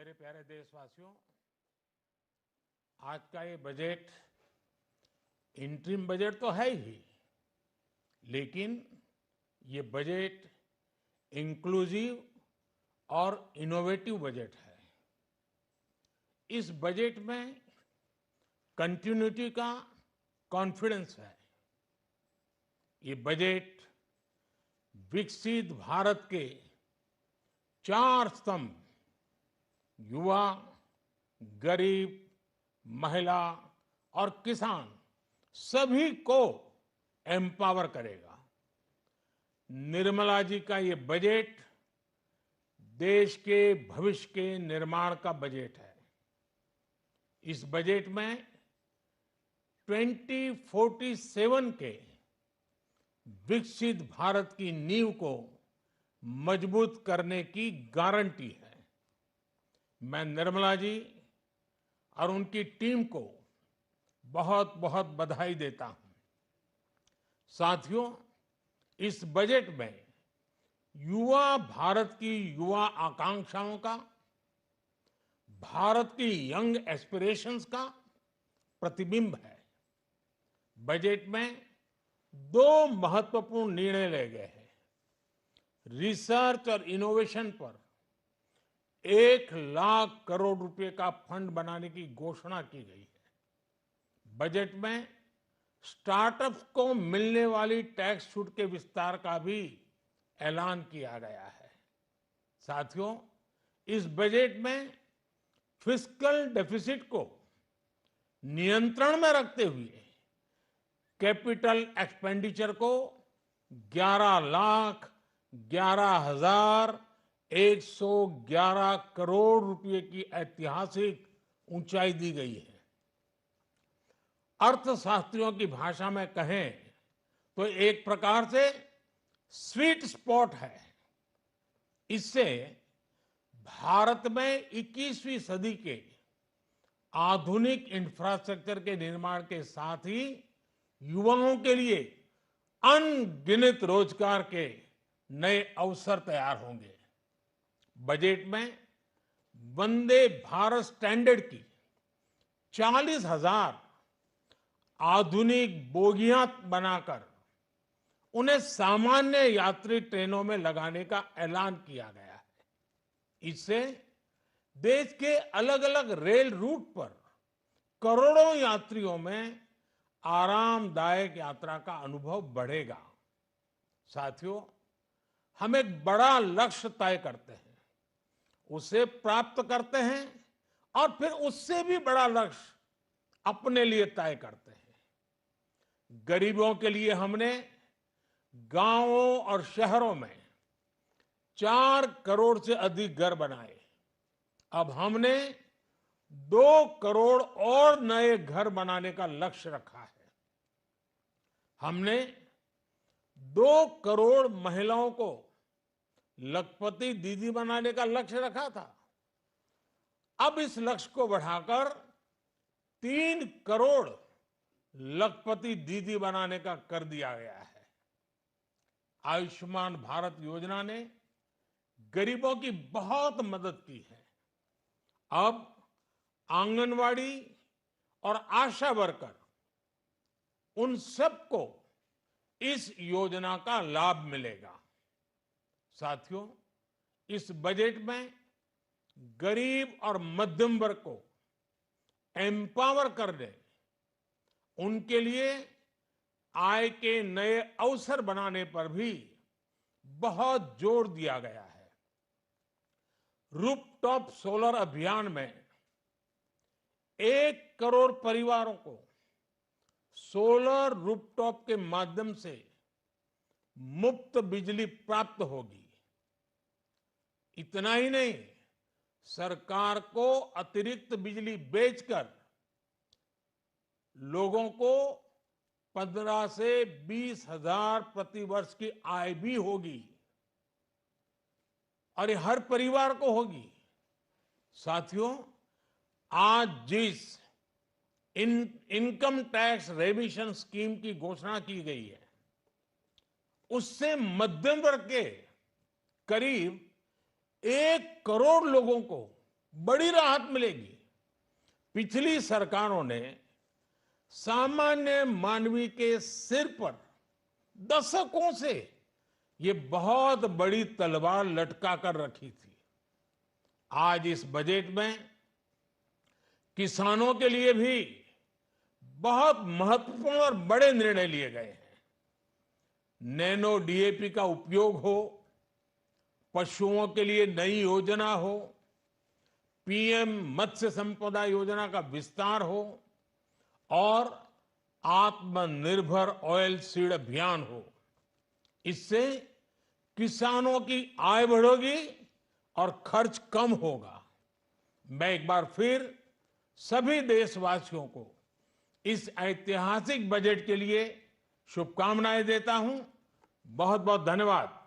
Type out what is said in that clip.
मेरे प्यारे देशवासियों, आज का ये बजट इंटरिम बजट तो है ही, लेकिन ये बजट इंक्लूसिव और इनोवेटिव बजट है। इस बजट में कंटिन्यूटी का कॉन्फिडेंस है। ये बजट विकसित भारत के चार स्तंभ युवा, गरीब, महिला और किसान सभी को एम्पावर करेगा। निर्मला जी का ये बजट देश के भविष्य के निर्माण का बजट है। इस बजट में 2047 के विकसित भारत की नींव को मजबूत करने की गारंटी है। मैं निर्मला जी और उनकी टीम को बहुत बहुत बधाई देता हूं। साथियों, इस बजट में युवा भारत की युवा आकांक्षाओं का, भारत की यंग एस्पिरेशंस का प्रतिबिंब है। बजट में दो महत्वपूर्ण निर्णय लिए गए हैं। रिसर्च और इनोवेशन पर 1,00,000 करोड़ रुपए का फंड बनाने की घोषणा की गई है। बजट में स्टार्टअप्स को मिलने वाली टैक्स छूट के विस्तार का भी ऐलान किया गया है। साथियों, इस बजट में फिस्कल डेफिसिट को नियंत्रण में रखते हुए कैपिटल एक्सपेंडिचर को 11,11,111 करोड़ रुपए की ऐतिहासिक ऊंचाई दी गई है। अर्थशास्त्रियों की भाषा में कहें तो एक प्रकार से स्वीट स्पॉट है। इससे भारत में 21वीं सदी के आधुनिक इंफ्रास्ट्रक्चर के निर्माण के साथ ही युवाओं के लिए अनगिनत रोजगार के नए अवसर तैयार होंगे। बजट में वंदे भारत स्टैंडर्ड की 40,000 आधुनिक बोगियां बनाकर उन्हें सामान्य यात्री ट्रेनों में लगाने का ऐलान किया गया है। इससे देश के अलग अलग रेल रूट पर करोड़ों यात्रियों में आरामदायक यात्रा का अनुभव बढ़ेगा। साथियों, हम एक बड़ा लक्ष्य तय करते हैं, उसे प्राप्त करते हैं और फिर उससे भी बड़ा लक्ष्य अपने लिए तय करते हैं। गरीबों के लिए हमने गांवों और शहरों में 4 करोड़ से अधिक घर बनाए। अब हमने 2 करोड़ और नए घर बनाने का लक्ष्य रखा है। हमने 2 करोड़ महिलाओं को लखपति दीदी बनाने का लक्ष्य रखा था। अब इस लक्ष्य को बढ़ाकर 3 करोड़ लखपति दीदी बनाने का कर दिया गया है। आयुष्मान भारत योजना ने गरीबों की बहुत मदद की है। अब आंगनवाड़ी और आशा वर्कर, उन सबको इस योजना का लाभ मिलेगा। साथियों, इस बजट में गरीब और मध्यम वर्ग को एम्पावर करने, उनके लिए आय के नए अवसर बनाने पर भी बहुत जोर दिया गया है। रूफटॉप सोलर अभियान में 1 करोड़ परिवारों को सोलर रूफटॉप के माध्यम से मुफ्त बिजली प्राप्त होगी। इतना ही नहीं, सरकार को अतिरिक्त बिजली बेचकर लोगों को 15 से 20 हजार प्रति वर्ष की आय भी होगी और ये हर परिवार को होगी। साथियों, आज जिस इनकम टैक्स रेमिशन स्कीम की घोषणा की गई है, उससे मध्यम वर्ग के करीब 1 करोड़ लोगों को बड़ी राहत मिलेगी। पिछली सरकारों ने सामान्य मानवी के सिर पर दशकों से ये बहुत बड़ी तलवार लटका कर रखी थी। आज इस बजट में किसानों के लिए भी बहुत महत्वपूर्ण और बड़े निर्णय लिए गए हैं। नैनो डीएपी का उपयोग हो, पशुओं के लिए नई योजना हो, पीएम मत्स्य संपदा योजना का विस्तार हो और आत्मनिर्भर ऑयल सीड अभियान हो। इससे किसानों की आय बढ़ेगी और खर्च कम होगा। मैं एक बार फिर सभी देशवासियों को इस ऐतिहासिक बजट के लिए शुभकामनाएं देता हूं। बहुत बहुत धन्यवाद।